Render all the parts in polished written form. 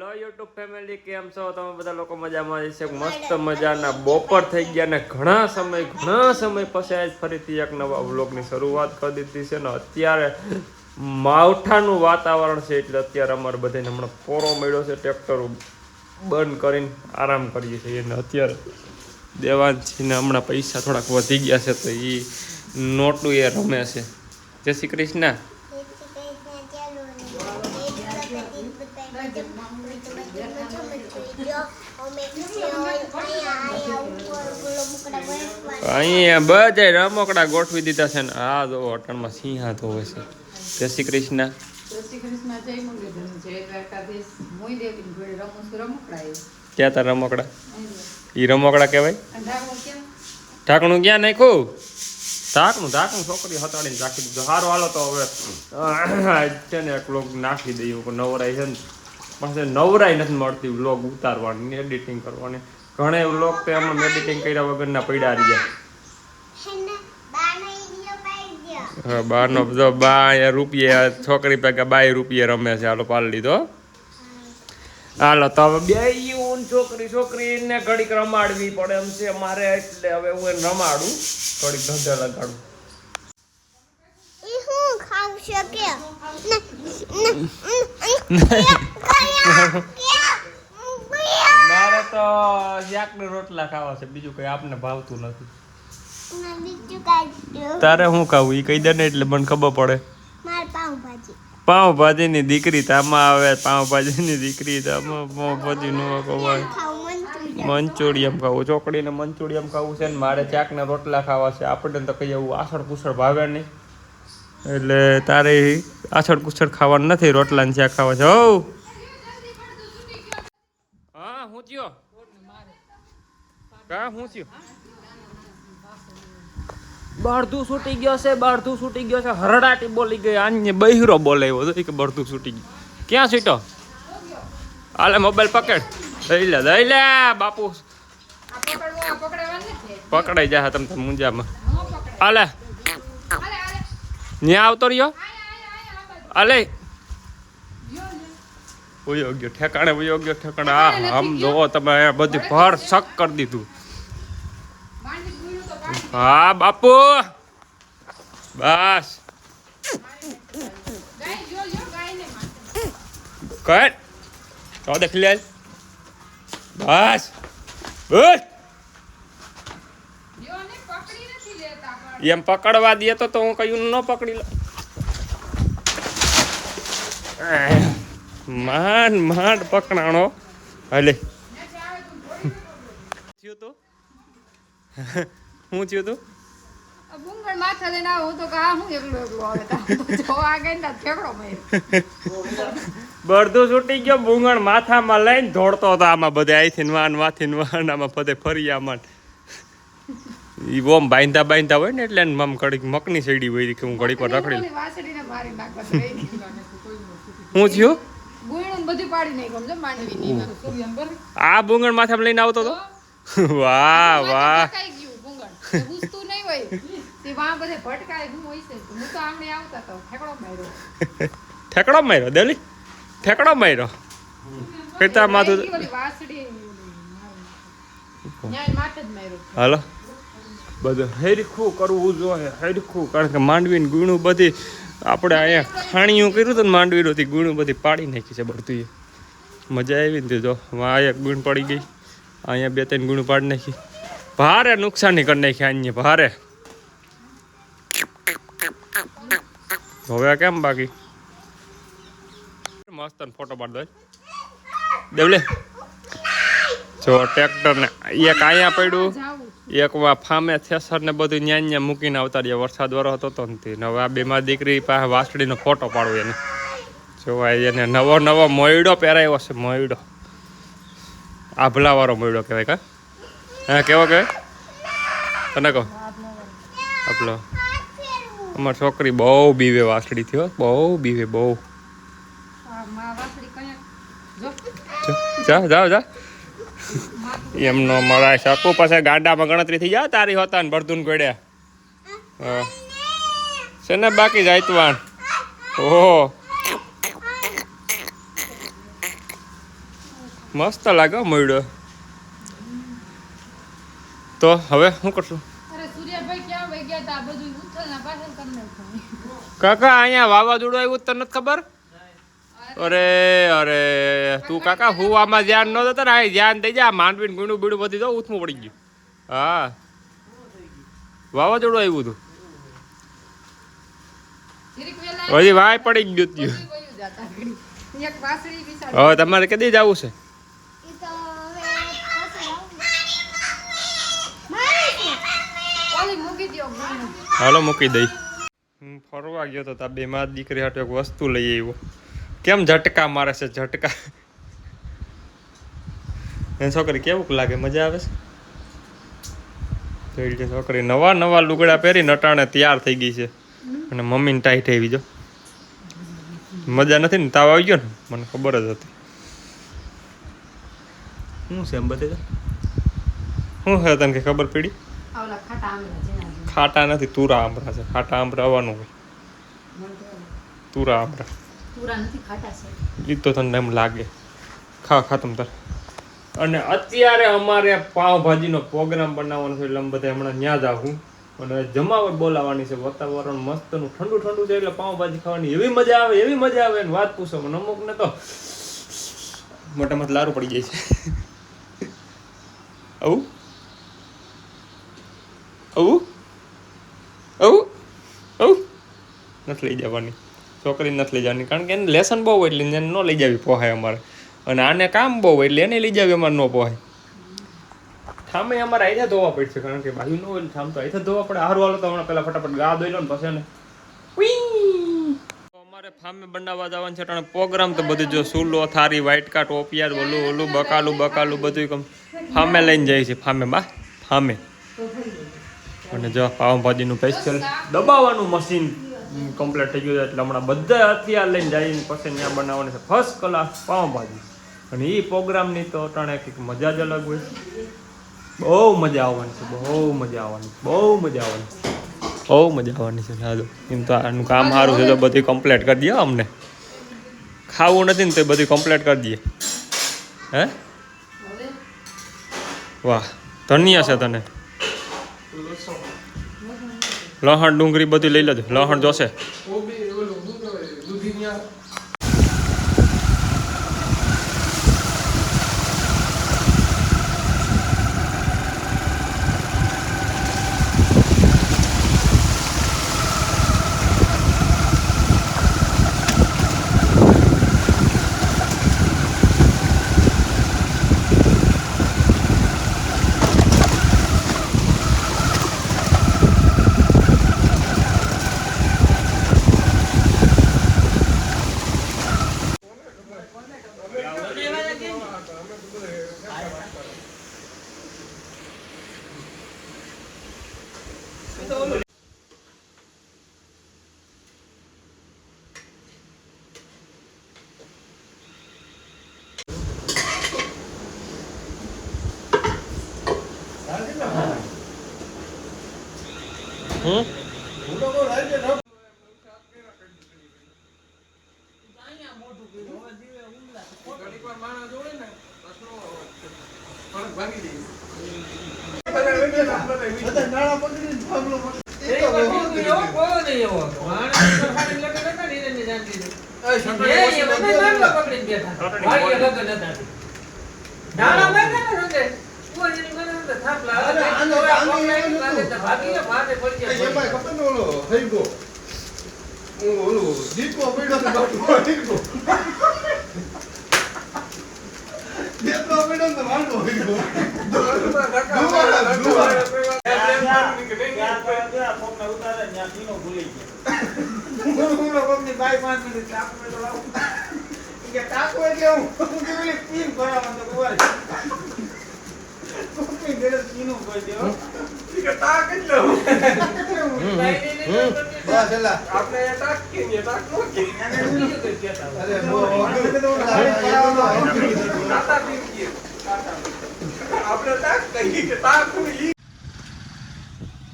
Hello YouTube family, કેમ છો તમે બધા લોકો? મજામાં છે? મસ્ત મજાના બપોર થઈ ગયા ને ઘણા સમય પછી આજ ફરીથી એક નવા વ્લોગની શરૂઆત કરી દીધી છે ને અત્યારે માવઠાનું વાતાવરણ છે એટલે અત્યારે અમારે બધાને હમણાં પોરો મળ્યો છે, ટ્રેક્ટર બંધ કરીને આરામ કરીએ છીએ અને અત્યારે દેવાંશીને હમણાં પૈસા થોડાક વધી ગયા છે તો એ નોટું એ રમે છે. જય શ્રી કૃષ્ણ. અહીંયા બધા રમકડા ગોઠવી દીધા છે ને આ જો હોટલમાં સિંહા તો હોય છે. જય શ્રી કૃષ્ણ. ક્યાં તાર રમકડા? ઈ રમકડા કહેવાય? ઢાંકણું ક્યાં નાખ્યું? ઢાંકણું છોકરી હતાડીને રાખી દીધું. સારું હાલો તો હવે છે ને એક વ્લોગ નાખી દઈએ. નવરાઈ છે ને પણ નવરાઈ નથી મળતી વ્લોગ ઉતારવાની, એડિટિંગ કરવાની. ઘણા વ્લોગ તો એમાં એડિટિંગ કર્યા વગરના પડ્યા રહ્યા. હા, બારનો જો બા રૂપિયા છોકરી પૈકા 2 રૂપિયા રમે છે. હાલો પાલ લીધો. હાલો તો હવે બે છોકરીને ઘડીક રમાડવી પડે એમ છે મારે, એટલે હવે હું એને રમાડું, ઘડીક ધંધે લગાડું. મારે તો શાકના રોટલા ખાવા છે, બીજું કઈ આપને ભાવતું નથી. તારે શું ખાવું એ કહી દે ને એટલે મને ખબર પડે. પાઉંભાજી ની દીકરી તામાં આવે, પાઉંભાજી ની દીકરી તામાં પાઉંભાજી નું ખવાય. મંચુરિયમ ખાવું, ચોકડીને મંચુરિયમ ખાવું છે ને મારે ચાકના રોટલા ખાવા છે. આપણને તો કઈ એવું આછળ કુછળ ભાવે નહીં, એટલે તારે આછળ કુછળ ખાવાનું નથી, રોટલા ને શાક ખાવા છે. હો હા, હું થયો કા હું થયો? બળધું છૂટી ગયો છે, હરડાટી બોલી ગઈ. આને બહિરો બોલાવ્યો હતો કે બળધું છૂટી ગયું. ક્યાં છૂટો? હાલે મોબાઈલ પકડ, દઈ લે બાપુ પકડાઈ જાય તમે મુંજામાં. હાલે ન્યા આવતો રહ્યો. હાલે વયો ગયો ઠેકાણે. આમ જોવો તમે બધી ભર શક કરી દીધું. હા બાપુ બસ કર તો દેખ લે બસ એમ પકડવા દે તો હું કયું ન પકડી લો. માંડ પકડાણો. હલે થયું તું હું થયું તું બુંગણ માથા લઈને આવું તો કા હું એકલો આવે તો જો આ ગઈ ને ઠેકડો માર્યો. બળધું છૂટી ગયો, બુંગણ માથામાં લઈને દોડતો હતો. આમાં બધે આઈથી વાન આમાં બધે ફરી આમાં ઈ ઓમ બાંધતા હોય ને એટલે મમ કડીક મકની સેડી હોય કે હું ઘડી પર રખડી વાસડીને મારી નાખવા હું થયું ગુણું બધી પાડી નાખ્યું જો માંડવી ની સૂર્યન આ બુંગણ માથામાં લઈને આવતો તો. વાહ કઈ ગયું બુંગણ હુસતું નહીં હોય તે વા બધે ભટકાય હું હોય છે. હું તો આમને આવતા તો ઠેકડો માર્યો દેલી ઠેકડો માર્યો કરતા માથું વાસડી ન્યાય માથે જ માર્યો. હાલો બધું હેરખું કરવું જોઈએ, હેરખું, કારણ કે માંડવીને ગુણું બધી આપણે અહીંયા ખાણીયું કર્યું હતું ને માંડવીનું ગુણું બધી પાડી નાખી છે. બધું મજા આવી ને જો એક ગુણ પડી ગઈ, અહીંયા 2-3 ગુણ પાડી નાખી. ભારે નુકસાની કરી નાખી અહીંયા ભારે. હવે કેમ બાકી મસ્ત ફોટો પાડ દો દેવલે. જો ટ્રેક્ટર ને એક અહીંયા પડ્યું, એક ફામે થેસર ને બધું ન્યા મૂકીને આવતા રહ્યા. વરસાદ વાળો હતો તો નથી. હવે આ બેમાં દીકરી પાસે વાસળીનો ફોટો પાડવો એને જોવાય. એને નવો મોયડો પહેરાયો છે. મોયડો આભલા વાળો મોયડો કહેવાય. કા હા કેવો કહેવાય તને કહો? આપલો અમારી છોકરી બહુ બીવે વાસળી થયો, બહુ બીવે બહુ. જા એમનો મળાય શકું પાસે ગાડામાં ગણતરી થઈ જાય તારી હોતા ને ભરતું ગોડ્યા છે ને બાકી જાયતવાન. ઓહો મસ્ત લાગે મળ્યો. તો હવે શું કરશું? અરે સૂર્યાભાઈ ક્યાં વહી ગયા તા? આ બધું ઉથલના પાછળ કરી નાખ્યું. કાકા અહીંયા વાવાઝોડું આવ્યું તને નથી ખબર? અરે અરે તું કાકા હું આમાં ધ્યાન ન દેતા ને ધ્યાન દઈ જા. માંડવી બીડું બીડું બધી તો ઉથમું પડી ગયું. હા વાવાઝોડું આવ્યું હતું. જરીક વેલા હજી વાય પડી ગયું હતું. વયું જાતા ઘડી. એક વાસળી બિસાડી. હવે તમારે કદી જવું છે? ઓલી મૂકી દ્યો ગુણ. હાલો મૂકી દઈ. હું ફરવા ગયો તો બે માં દીકરી હાટુ એક વસ્તુ લઈ આવ્યો. કેમ ઝટકા મારે છે ઝટકા? એ છોકરી કેવું લાગે? મજા આવે છે? જોઈ છોકરી નવા નવા લુગડા પહેરી નટાણે તૈયાર થઈ ગઈ છે અને મમ્મીને ટાઈટ આવી જો. મજા નથી ને? તાવ આવી ગયો ને? મને ખબર જ હતી. શું છે એમ બતાવી? શું છે તને કે ખબર પડી? આવલા ખાટા આંબળા જેના જેવા. ખાટા નથી, તુરા આંબળા છે. ખાટા આંબળા આવવાનું હોય. તુરા આંબળા પૂરા નથી, ખાટા છે. એ તો તને એમ લાગે. ખા ખા તમ તાર. અને અત્યારે અમારે પાવભાજીનો પ્રોગ્રામ બનાવવાનો છે એટલે અમે બધા હમણાં ત્યાં જ આવું અને જમાવટ બોલાવવાની છે. વાતાવરણ મસ્તનું ઠંડુ ઠંડુ છે એટલે પાવભાજી ખાવાની એવી મજા આવે ને વાત પૂછો મને. અમુકને તો મોટામાં લારું પડી જાય છે. આવું આવું આવું આવું નથી લઈ જવાની છોકરી, નથી લઈ જવાની કારણ કે એને લેસન બહુ હોય એટલે એને ન લઈ જવી પોહાય અમારે. અને આને કામ બહુ હોય એટલે એને લઈ જવી અમારે ન પોહાય. ઠામે અમારે આઈને ધોવા પડશે કારણ કે બાજુ ન હોય ઠામ તો આઈને ધોવા પડે. હારું હાલો તો હમણાં પેલા ફટાફટ ગા ધોઈ લો ને પછી ને અમારે ફામે બનાવવા જવાનું છે. પ્રોગ્રામ તો બધું જો સુલો થારી વાઇટકા ટોપિયાર ઓલું બકાલું બધું ફામે લઈને જાય છે. ફામે અને જો પાવભાજીનું સ્પેશિયલ દબાવવાનું મશીન કમ્પ્લીટ થઈ ગયું છે એટલે હમણાં બધા હથિયાર લઈને જઈને પછી ત્યાં બનાવવાની છે ફર્સ્ટ ક્લાસ પાવભાજી. અને એ પ્રોગ્રામની તો અટાણે કંઈક મજા જ અલગ હોય. બહુ મજા આવવાની છે. સારું એમ તો આનું કામ સારું છે તો બધું કમ્પ્લીટ કરી દે અમને. ખાવું નથી ને તો બધું કમ્પ્લીટ કરી દઈએ. હે વાહ ધન્ય છે તને. લહણ ડુંગળી બધું લઈ લેજો. લહણ જોશે.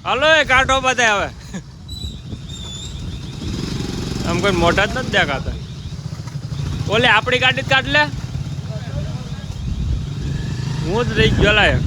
હાલો એ કાઢો બધા હવે. આમ કોઈ મોઢા જ નથી દેખાતા. ઓલે આપણી ગાડી જ કાઢ લે. હું જ રહી ગયો લાય